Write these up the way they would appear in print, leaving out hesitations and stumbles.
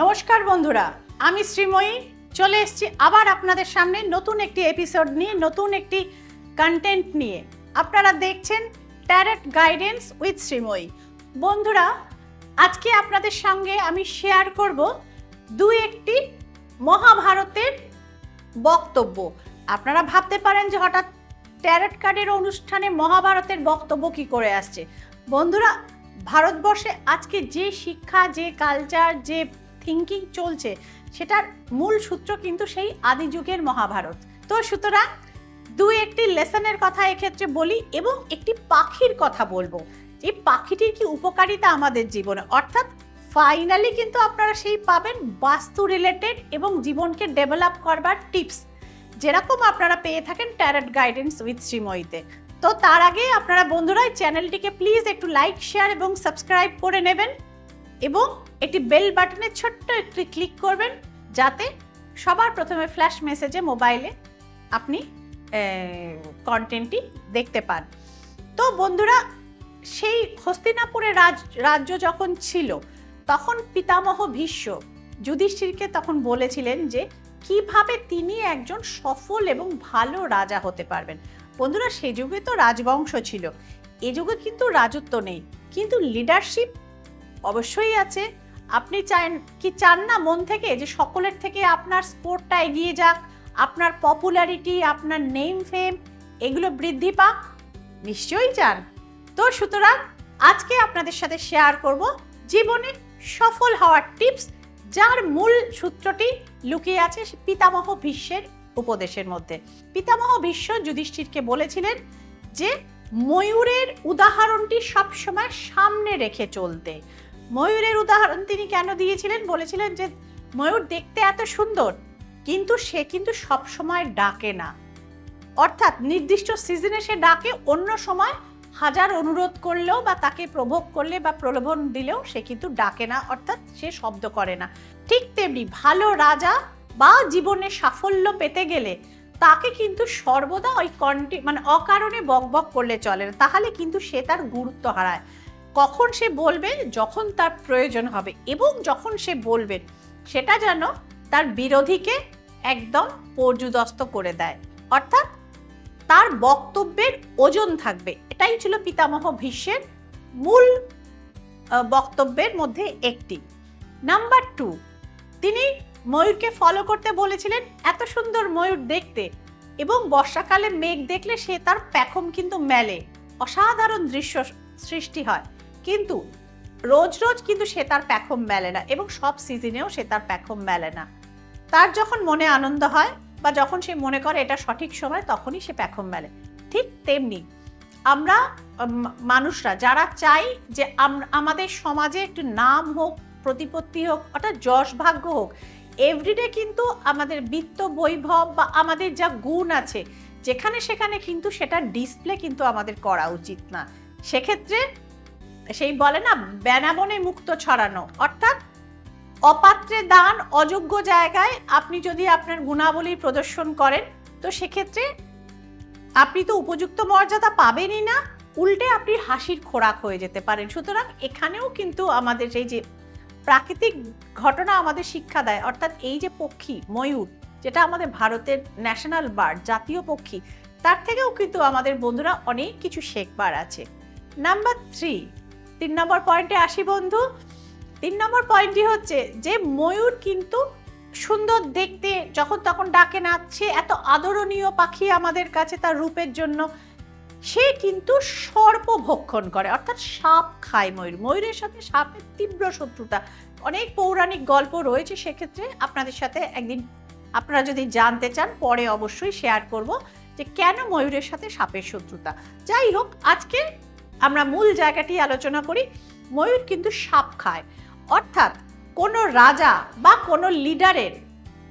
নমস্কার বন্ধুরা, আমি শ্রীময়ী চলে এসেছি আবার আপনাদের সামনে নতুন একটি এপিসোড নিয়ে, নতুন একটি কন্টেন্ট নিয়ে। আপনারা দেখছেন ট্যারট গাইডেন্স উইথ শ্রীময়ী। বন্ধুরা, আজকে আপনাদের সঙ্গে আমি শেয়ার করব একটি মহাভারতের বক্তব্য। আপনারা ভাবতে পারেন যে হঠাৎ ট্যারট কার্ডের অনুষ্ঠানে মহাভারতের বক্তব্য কি করে আসছে। বন্ধুরা, ভারতবর্ষে আজকে যে শিক্ষা, যে কালচার, যে থিঙ্কিং চলছে, সেটার মূল সূত্র কিন্তু সেই আদি যুগের মহাভারত। তো সুতরাং একটি লেসনের কথা এক্ষেত্রে বলি এবং একটি পাখির কথা বলবো। এই পাখিটির কি উপকারিতা আমাদের জীবনে, অর্থাৎ ফাইনালি কিন্তু আপনারা সেই পাবেন বাস্তু রিলেটেড এবং জীবনকে ডেভেলপ করবার টিপস, যেরকম আপনারা পেয়ে থাকেন ট্যারট গাইডেন্স উইথ শ্রীময়ীতে। তো তার আগে আপনারা বন্ধুরা চ্যানেলটিকে প্লিজ একটু লাইক, শেয়ার এবং সাবস্ক্রাইব করে নেবেন এবং একটি বেল বাটনে ছোট্ট একটি ক্লিক করবেন, যাতে সবার প্রথমে ফ্ল্যাশ মেসেজে মোবাইলে আপনি কন্টেন্টটি দেখতে পান। তো বন্ধুরা, সেই হস্তিনাপুরের রাজ্য যখন ছিল, তখন পিতামহ ভীষ্ম যুধিষ্ঠিরকে তখন বলেছিলেন যে কিভাবে তিনি একজন সফল এবং ভালো রাজা হতে পারবেন। বন্ধুরা, সে যুগে তো রাজবংশ ছিল, এ যুগে কিন্তু রাজত্ব নেই, কিন্তু লিডারশিপ অবশ্যই আছে। আপনি চান না মন থেকে যে সকলের থেকে আপনার স্পোর্টটা এগিয়ে যাক, আপনার পপুলারিটি, আপনার নেম ফেম এগুলো বৃদ্ধি পাক? নিশ্চয়ই চান। তো সুতরাং আজকে আপনাদের সাথে শেয়ার করব জীবনে সফল হওয়ার টিপস, যার মূল সূত্রটি লুকিয়ে আছে পিতামহ ভীষ্মের উপদেশের মধ্যে। পিতামহ ভীষ্ম যুধিষ্ঠিরকে বলেছিলেন যে ময়ূরের উদাহরণটি সবসময় সামনে রেখে চলতে। ময়ূরের উদাহরণ তিনি কেন দিয়েছিলেন? বলেছিলেন যে ময়ূর দেখতে এত সুন্দর, কিন্তু সে কিন্তু সবসময় ডাকে না, অর্থাৎ নির্দিষ্ট সিজনে সে ডাকে, অন্য সময় হাজার অনুরোধ করলেও বা তাকে প্রভোগ করলে বা প্রলোভন দিলেও সে কিন্তু ডাকে না, অর্থাৎ সে শব্দ করে না। ঠিক তেমনি ভালো রাজা বা জীবনে সাফল্য পেতে গেলে তাকে কিন্তু সর্বদা ওই অকারণে বকবক করলে চলে না, তাহলে কিন্তু সে তার গুরুত্ব হারায়। কখন সে বলবে? যখন তার প্রয়োজন হবে, এবং যখন সে বলবেন সেটা যেন তার বিরোধীকে একদম পর্যুদস্ত করে দেয়, অর্থাৎ তার বক্তব্যের ওজন থাকবে। এটাই ছিল পিতামহ ভীষ্মের মূল বক্তব্যের মধ্যে একটি। নাম্বার 2, তিনি ময়ূরকে ফলো করতে বলেছিলেন। এত সুন্দর ময়ূর দেখতে, এবং বর্ষাকালে মেঘ দেখলে সে তার পেখম কিন্তু মেলে, অসাধারণ দৃশ্য সৃষ্টি হয়, কিন্তু রোজ রোজ কিন্তু সে তার পেখম মেলে না, এবং সব সিজনেও সে তার পেখম মেলে না। তার যখন মনে আনন্দ হয় বা যখন সে মনে করে এটা সঠিক সময়, তখনই সে পেখম মেলে। ঠিক তেমনি আমরা মানুষরা যারা চাই যে আমাদের সমাজে একটু নাম হোক, প্রতিপত্তি হোক, অর্থাৎ যশ ভাগ্য হোক, এভরিডে কিন্তু আমাদের বিত্ত বৈভব বা আমাদের যা গুণ আছে যেখানে সেখানে কিন্তু সেটা ডিসপ্লে কিন্তু আমাদের করা উচিত না। সেক্ষেত্রে সেই বলে না, বেনাবনে মুক্ত ছড়ানো, অর্থাৎ অপাত্রে দান, অযোগ্য জায়গায় আপনি যদি আপনার গুণাবলী প্রদর্শন করেন, তো সেক্ষেত্রে আপনি তো উপযুক্ত মর্যাদা পাবেনই না, উল্টে আপনি হাসির খোরাক হয়ে যেতে পারেন। সুতরাং এখানেও কিন্তু আমাদের এই যে প্রাকৃতিক ঘটনা আমাদের শিক্ষা দেয়, অর্থাৎ এই যে পক্ষী ময়ূর, যেটা আমাদের ভারতের ন্যাশনাল বার্ড, জাতীয় পক্ষী, তার থেকেও কিন্তু আমাদের বন্ধুরা অনেক কিছু শেখবার আছে। নাম্বার 3 নম্বর পয়েন্টে আসি বন্ধু। 3 নম্বর পয়েন্টটি হচ্ছে যে ময়ূর কিন্তু সুন্দর দেখতে, যখন তখন ডাকে না, সে এত আদরণীয় পাখি আমাদের কাছে তার রূপের জন্য। সে কিন্তু সর্প ভক্ষণ করে, অর্থাৎ সাপ খায় ময়ূর। ময়ূরের সাথে সাপের তীব্র শত্রুতা, অনেক পৌরাণিক গল্প রয়েছে। সেক্ষেত্রে আপনাদের সাথে একদিন আপনারা যদি জানতে চান, পরে অবশ্যই শেয়ার করব যে কেন ময়ূরের সাথে সাপের শত্রুতা। যাই হোক, আজকে আমরা মূল জায়গাটি আলোচনা করি। ময়ূর কিন্তু সাপ খায়, অর্থাৎ কোনো রাজা বা কোনো লিডারের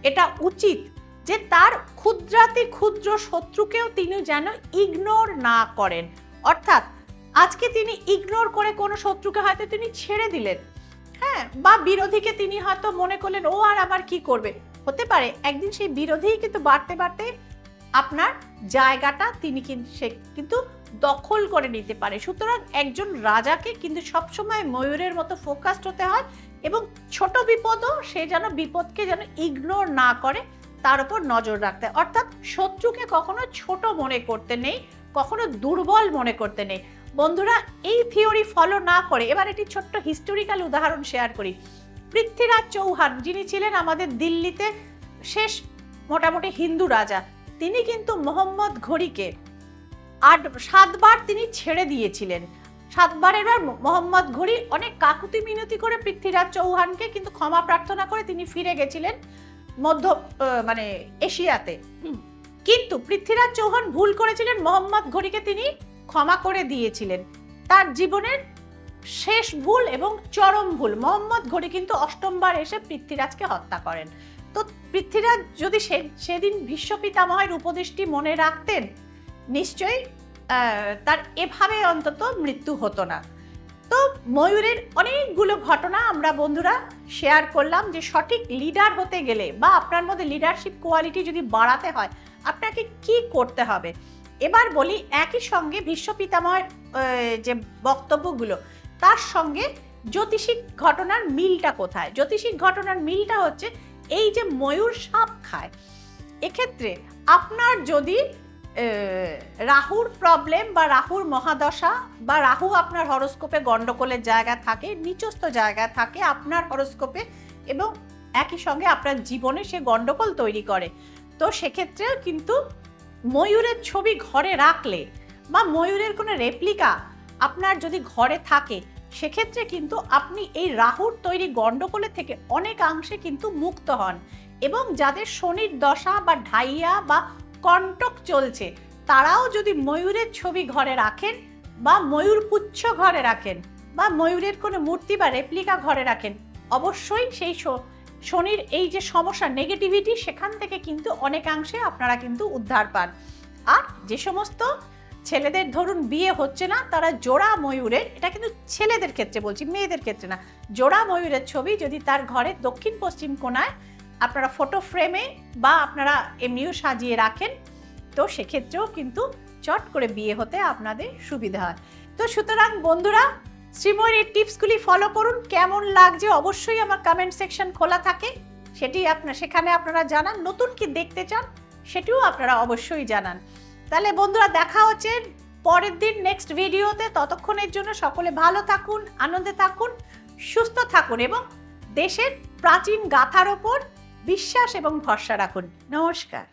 এটা উচিত যে তার ক্ষুদ্রাতি ক্ষুদ্র শত্রুকেও তিনি যেন ইগনোর না করেন। অর্থাৎ আজকে তিনি ইগনোর করে কোনো শত্রুকে হয়তো তিনি ছেড়ে দিলেন, হ্যাঁ, বা বিরোধীকে তিনি হয়তো মনে করলেন ও আর আবার কি করবে, হতে পারে একদিন সেই বিরোধী কিন্তু বাড়তে বাড়তে আপনার জায়গাটা তিনি কিন্তু দখল করে নিতে পারে। সুতরাং একজন রাজাকে কিন্তু সবসময় ময়ূরের মতো ফোকাসড হতে হয় এবং ছোট বিপদও সে যেন বিপদকে যেন ইগনোর না করে, তার উপর নজর রাখতে হয়। অর্থাৎ শত্রুকে কখনো ছোট মনে করতে নেই, কখনো দুর্বল মনে করতে নেই। বন্ধুরা, এই থিওরি ফলো না করে এবার একটি ছোট্ট হিস্টোরিক্যাল উদাহরণ শেয়ার করি। পৃথ্বীরাজ চৌহান, যিনি ছিলেন আমাদের দিল্লিতে শেষ মোটামুটি হিন্দু রাজা, তিনি কিন্তু মোহাম্মদ ঘুরিকে 7বার তিনি ছেড়ে দিয়েছিলেন। 7বারের বার মোহাম্মদ ঘুরি অনেক কাকুতি মিনতি করে পৃথ্বীরাজ চৌহানকে কিন্তু ক্ষমা প্রার্থনা করে তিনি ফিরে গেছিলেন এশিয়াতে। কিন্তু পৃথ্বীরাজ চৌহান ভুল করেছিলেন, মোহাম্মদ ঘুরিকে তিনি ক্ষমা করে দিয়েছিলেন। তার জীবনের শেষ ভুল এবং চরম ভুল, মোহাম্মদ ঘুরি কিন্তু 8বার এসে পৃথ্বীরাজকে হত্যা করেন। তো পৃথ্বীরাজ যদি সেদিন ভীষ্ম পিতামহের উপদেশটি মনে রাখতেন, নিশ্চয়ই তার এভাবে অন্তত মৃত্যু হতো না। তো ময়ূরের অনেকগুলো ঘটনা আমরা বন্ধুরা শেয়ার করলাম যে সঠিক লিডার হতে গেলে বা আপনার মধ্যে লিডারশিপ কোয়ালিটি যদি বাড়াতে হয় আপনাকে কি করতে হবে। এবার বলি একই সঙ্গে ভীষ্ম পিতামহের যে বক্তব্যগুলো তার সঙ্গে জ্যোতিষিক ঘটনার মিলটা কোথায়। জ্যোতিষিক ঘটনার মিলটা হচ্ছে এই যে ময়ূর সাপ খায়, এক্ষেত্রে আপনার যদি রাহুর প্রবলেম বা রাহুর মহাদশা বা রাহু আপনার হরোস্কোপে গন্ডগোলের জায়গা থাকে, নিচস্থ জায়গা থাকে আপনার হরোস্কোপে এবং একই সঙ্গে আপনার জীবনে সে গন্ডগোল তৈরি করে, তো সেক্ষেত্রেও কিন্তু ময়ূরের ছবি ঘরে রাখলে বা ময়ূরের কোনো রেপ্লিকা আপনার যদি ঘরে থাকে সেক্ষেত্রে কিন্তু আপনি এই রাহুর তৈরি গন্ডগোলের থেকে অনেকাংশে কিন্তু মুক্ত হন। এবং যাদের শনির দশা বা ঢাইয়া বা কণ্টক চলছে তারাও যদি ময়ূরের ছবি ঘরে রাখেন বা ময়ূর পুচ্ছ ঘরে রাখেন বা ময়ূরের কোনো মূর্তি বা রেপ্লিকা ঘরে রাখেন, অবশ্যই সেই শনির এই যে সমস্যা নেগেটিভিটি সেখান থেকে কিন্তু অনেকাংশে আপনারা কিন্তু উদ্ধার পান। আর যে সমস্ত ছেলেদের ধরুন বিয়ে হচ্ছে না, তারা জোড়া ময়ূরের, এটা কিন্তু ছেলেদের ক্ষেত্রে বলছি, মেয়েদের ক্ষেত্রে না, জোড়া ময়ূরের ছবি যদি তার ঘরের দক্ষিণ পশ্চিম কোণায় আপনারা ফটো ফ্রেমে বা আপনারা এমনিও সাজিয়ে রাখেন, তো সেক্ষেত্রেও কিন্তু চট করে বিয়ে হতে আপনাদের সুবিধা হয়। তো সুতরাং বন্ধুরা, শ্রীময়ীর এই টিপসগুলি ফলো করুন। কেমন লাগছে অবশ্যই আমার কমেন্ট সেকশন খোলা থাকে, সেখানে আপনারা জানান। নতুন কি দেখতে চান সেটিও আপনারা অবশ্যই জানান। তাহলে বন্ধুরা, দেখা হচ্ছে পরের দিন নেক্সট ভিডিওতে। ততক্ষণের জন্য সকলে ভালো থাকুন, আনন্দে থাকুন, সুস্থ থাকুন এবং দেশের প্রাচীন গাথার ওপর বিশ্বাস এবং ভরসা রাখুন। নমস্কার।